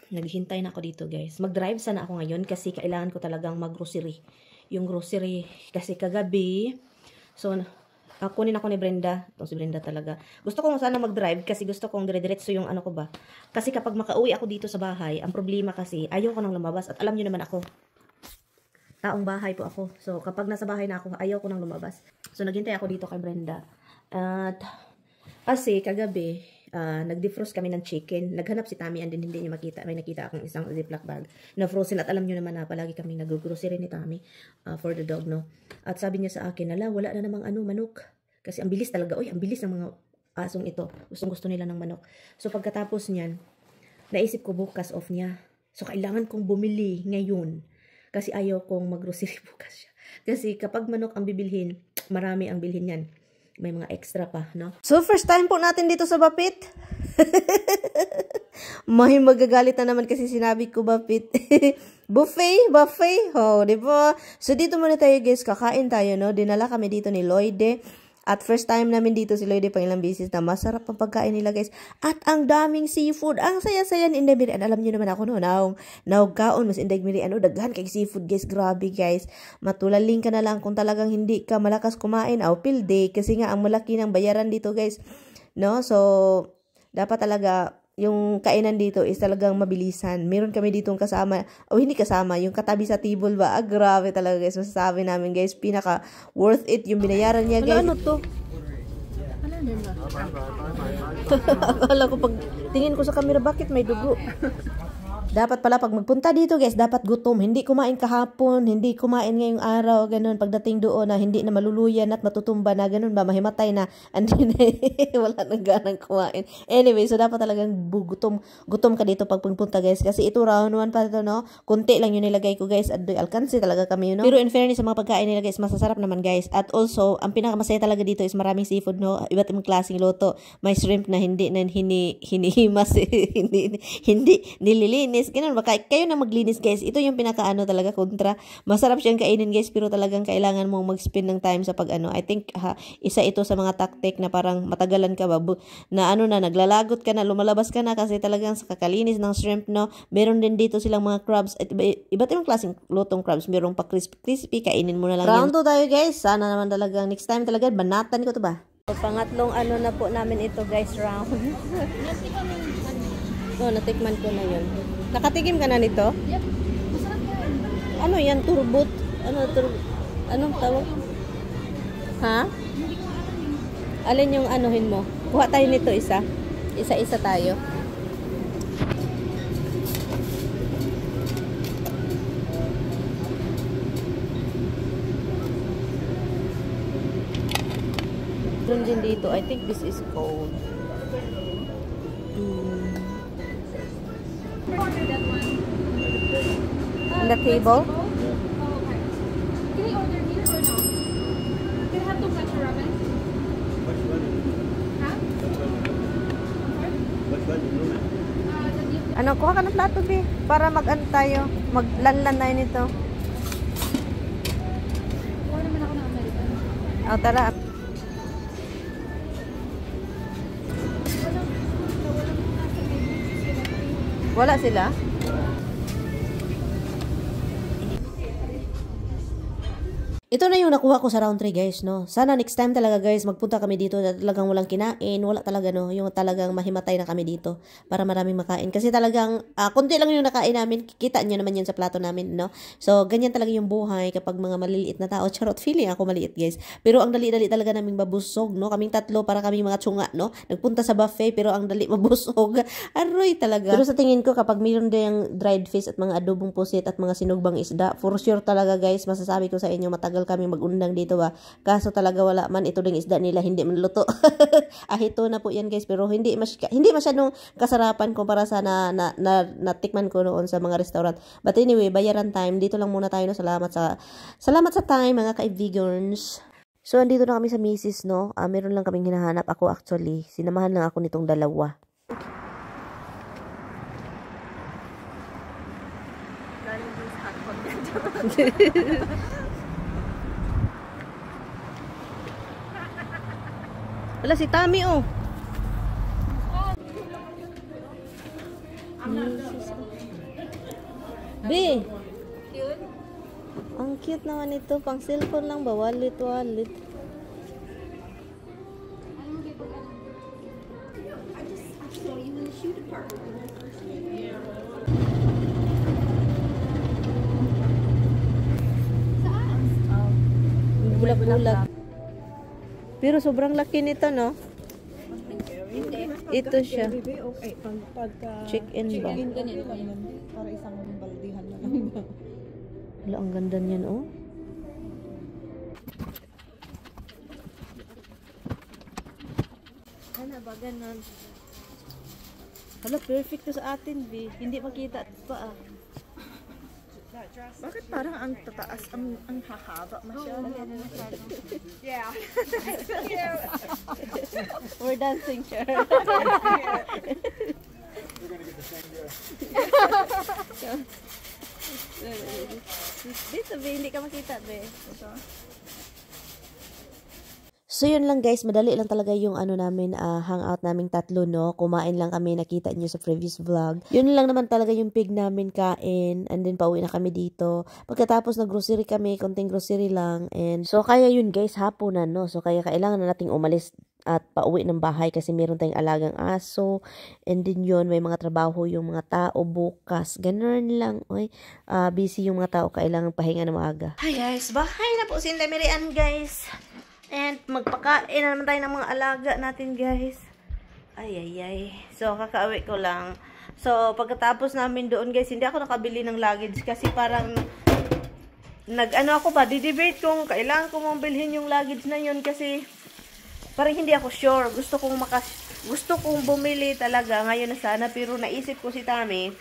naghihintay na ako dito guys. Mag-drive sana ako ngayon kasi kailangan ko talagang mag-grocery. Yung grocery kasi kagabi. So, kunin ako ni Brenda. Itong si Brenda talaga. Gusto ko sana mag-drive kasi gusto kong dire-diretso yung ano ko ba. Kasi kapag makauwi ako dito sa bahay, ang problema kasi ayaw ko nang lumabas. At alam nyo naman ako, taong bahay po ako. So, kapag nasa bahay na ako, ayaw ko nang lumabas. So, naghintay ako dito kay Brenda. At kasi kagabi, nag-defrost kami ng chicken. Naghanap si Tami and hindi niya makita. May nakita akong isang ziploc bag na frozen. At alam niyo naman na palagi kami nag-grocery ni Tami for the dog, no? At sabi niya sa akin, wala na namang manok. Kasi ang bilis talaga. Ang bilis ng mga asong ito. Gusto nila ng manok. So pagkatapos niyan, naisip ko bukas off niya. So kailangan kong bumili ngayon. Kasi ayaw kong mag-grocery bukas siya. Kasi kapag manok ang bibilhin, marami ang bilhin yan. May mga extra pa, no? So, first time po natin dito sa Bapit. May magagalit na naman kasi sinabi ko Bapit. Buffet. Oh, di ba? So, dito muna tayo guys. Kakain tayo, no? Dinala kami dito ni Lloyd. At first time namin dito si Lloyd pang ilang beses na masarap ang pagkain nila guys. At ang daming seafood. Ang saya-saya ni Inday Miri. Alam nyo naman ako no, naugkaon mas Inday Miri. Daghan kay seafood guys. Grabe guys. Matulaling ka na lang kung talagang hindi ka malakas kumain. Pilde. Kasi nga ang malaki ng bayaran dito guys. No? So, dapat talaga yung kainan dito is talagang mabilisan. Meron kami ditong kasama, hindi kasama, yung katabi sa table ba? Grabe talaga guys. Masasabi namin guys, pinaka worth it yung binayaran niya guys. Ano to? Akala ko pag tingin ko sa camera, bakit may dugo? Dapat pala pag magpunta dito guys, dapat gutom. Hindi kumain kahapon, hindi kumain ngayong araw, ganun. Pagdating doon na hindi na maluluyan at matutumba na, ganun ba, mahimatay na. Hindi na, wala nang ganang kumain. Anyway, so dapat talagang gutom ka dito pag pupunta guys. Kasi ito round 1 pa ito, no? Kunti lang yung nilagay ko guys. At alkansi talaga kami, no? Pero in fairness sa mga pagkain nila guys, masasarap naman guys. At also, ang pinakamasaya talaga dito is maraming seafood, no? Iba't ibang klaseng luto. May shrimp na hindi hinihimas, hindi nililinis. Ganun ba? Kayo na maglinis guys. Ito yung pinakaano talaga kontra. Masarap siyang kainin guys pero talagang kailangan mong mag-spend ng time sa pag-ano. I think isa ito sa mga tactic na parang matagalan ka ba na naglalagot ka na, lumalabas ka na kasi talagang sa kakalinis ng shrimp, no? Meron din dito silang mga crabs at iba't ibang klaseng lutong crabs. Merong pa crispy, kainin mo na lang. Round 2 tayo guys. Sana naman talagang next time talaga banatan ko to ba. So, pangatlong na po namin ito guys, round. Natikman ko na yun. Nakatikim ka na nito? Yep. Masarap yan. Ano yan? Turbot? Anong tawag? Ha? Alin yung anuhin mo? Kuha tayo nito isa. Isa-isa tayo. Meron din dito. I think this is cold. On the table? Oh, okay. Can I order here or no? Can I have two ketchup ramen? Which one? Huh? Which one? Ano, kuha ka ng plato, be. Para mag-ano tayo. Maglanlan tayo nito. Kuha naman ako ng American. Tara. Wala sila? Ito na yung nakuha ko sa round 3 guys, no? Sana next time talaga guys, magpunta kami dito na talagang walang kinain, wala talaga, no? Yung talagang mahimatay na kami dito para maraming makain. Kasi talagang, konti lang yung nakain namin, kita nyo naman yan sa plato namin, no? So, ganyan talaga yung buhay kapag mga maliliit na tao. Charot, feeling ako maliit guys. Pero ang dali-dali talaga naming mabusog, no? Kaming tatlo para kaming mga tsunga, no? Nagpunta sa buffet pero ang dali mabusog. Aroy talaga. Pero sa tingin ko, kapag mayroon din dried fish at mga adobong pusit at mga sinugbang isda, for sure talaga guys, masasabi ko sa inyo, matagal kami magundang dito ba. Kaso talaga wala man ito ding isda nila hindi man luto. Ahito na po yan guys pero hindi masyadong kasarapan kumpara sa natikman ko noon sa mga restaurant. But anyway, bayaran time. Dito lang muna tayo, no? Salamat sa time mga kaibigons. So andito na kami sa misis, no? Meron lang kaming hinahanap. Ako actually, sinamahan lang ako nitong dalawa. Wala si Tami, oh. B. Cute. Ang cute naman ito. Pang cellphone lang ba? Wallet. Bulag-bulag. Pero sobrang laki nito, no? Ito siya. Chicken ba? Para isang baldihan na lang ba? Wala, ang ganda niyan, oh. Ano ba, ganun? Hala, perfect to sa atin, B. Hindi makita pa, ah. Bakit parang ang tataas, ang hahaba masyado? Yeah. We're dancing, sure. Dito, be, hindi ka makita, be. So, yun lang guys. Madali lang talaga yung namin, hangout naming tatlo, no? Kumain lang kami, nakita nyo sa previous vlog. Yun lang naman talaga yung pig namin kain. And then, pauwi na kami dito. Pagkatapos, nag-grocery kami, konting grocery lang. And so, kaya yun guys, hapunan, no? So, kaya kailangan na nating umalis at pauwi ng bahay kasi meron tayong alagang aso. And then yun, may mga trabaho yung mga tao bukas. Ganun lang. Oy, busy yung mga tao. Kailangan pahinga na maaga. Hi guys, bahay na po si Indamirian guys. And magpakain na naman tayo ng mga alaga natin guys. Ay. So, kakauwi ko lang. So, pagkatapos namin doon guys, hindi ako nakabili ng luggage kasi parang ako pa, didebate kung kailangan ko mong bilhin yung luggage na yun kasi parang hindi ako sure. Gusto kong bumili talaga ngayon na sana, pero naisip ko si Tami,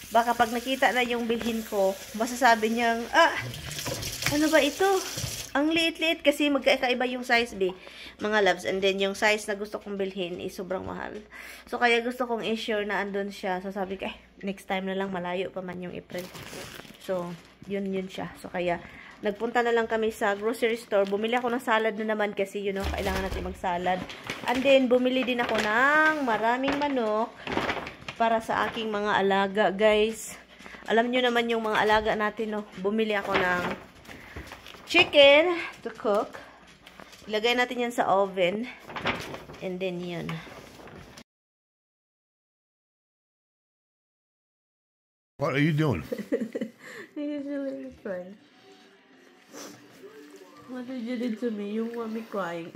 baka pag nakita na yung bilhin ko, masasabi niyang, ano ba ito? Ang liit-liit kasi magkaiba yung size, B, mga loves. And then, yung size na gusto kong bilhin is sobrang mahal. So, kaya gusto kong i-sure na andun siya. So, sabi ko, next time na lang, malayo pa man yung April. So, yun siya. So, kaya, nagpunta na lang kami sa grocery store. Bumili ako ng salad na naman kasi, kailangan natin mag-salad. And then, bumili din ako ng maraming manok para sa aking mga alaga, guys. Alam nyo naman yung mga alaga natin, no? Bumili ako ng chicken to cook. Ilagay natin yan sa oven. And then yun. What are you doing? Usually friend. What did you do to me? You want me crying.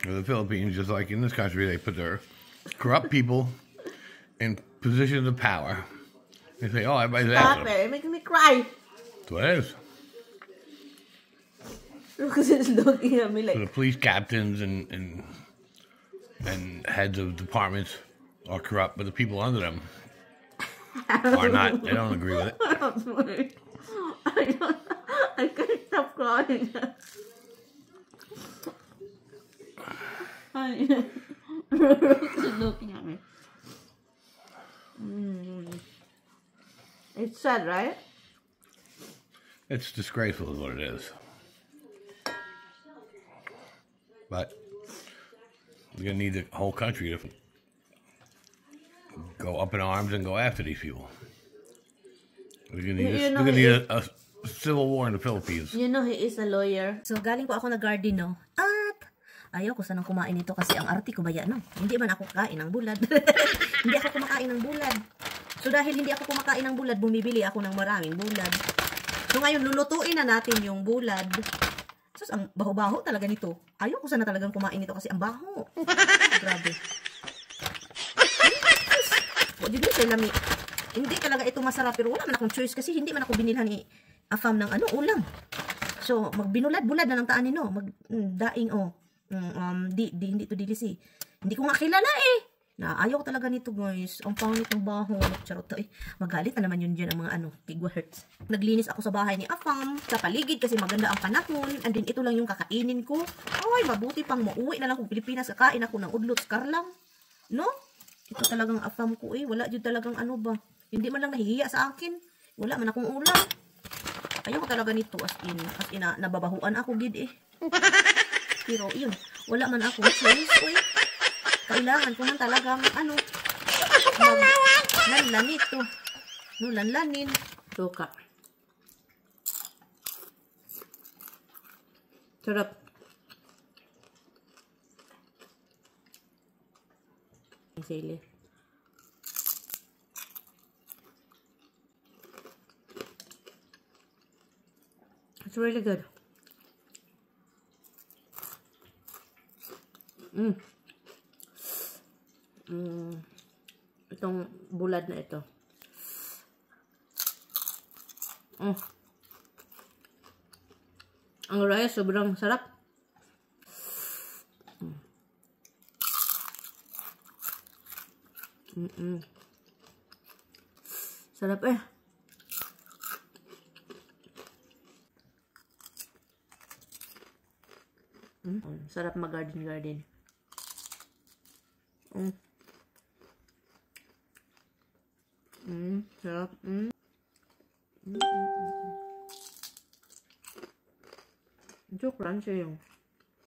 The Philippines, just like in this country, they put their corrupt people in positions of power. They say, oh, everybody's Stop after them. it. You're making me cry. That's what it is. Because it's looking at me like... So the police captains and heads of departments are corrupt, but the people under them are not. They don't agree with it. I'm sorry. I can't stop crying. It's looking at me. It's sad, right? It's disgraceful is what it is. But we're going to need the whole country to go up in arms and go after these people. We're going to need a civil war in the Philippines. You know, he is a lawyer. So, galing po ako na garden, no? At ayaw ko sanang kumain ito kasi ang arte ko ba yan, no? Hindi man ako kain ng bulad. Hindi ako kumakain ng bulad. So, dahil hindi ako kumakain ng bulad, bumibili ako ng maraming bulad. So, ngayon, lulutuin na natin yung bulad. So, ang baho-baho talaga nito. Ayaw ko sana talagang kumain nito kasi ang baho. Grabe. What did you say, Lami? Hindi talaga ito masarap, pero wala man akong choice kasi hindi man ako binilhan ni Afam ng ulam. So, magbinulad-bulad na ng taan nino. Daing, hindi to dilisi. Hindi ko nga kilala eh. Ayaw ko talaga nito, guys. Ang pangit ng baho. Charot to eh. Magalit na naman yun dyan ang mga gigahertz. Naglinis ako sa bahay ni Afam, sa paligid kasi maganda ang panahon. And then ito lang yung kakainin ko. Ay, mabuti pang mauwi na lang kung Pilipinas. Kakain ako ng udlot skarlang. No? Ito talagang Afam ko eh. Wala dyan talagang ba. Hindi man lang nahihiya sa akin. Wala man akong ulam. Ayaw ko talaga nito as in nababahuan ako gid eh. Pero yun, wala man ako choice eh. Kailangan ko man talagang lanito. Lanin. Suka. Sarap. Sili. It's really good. Itong bulad na ito. Ang rice sobrang sarap. Sarap eh. Sarap mag-garden. Sarap. Medyo crunchy yung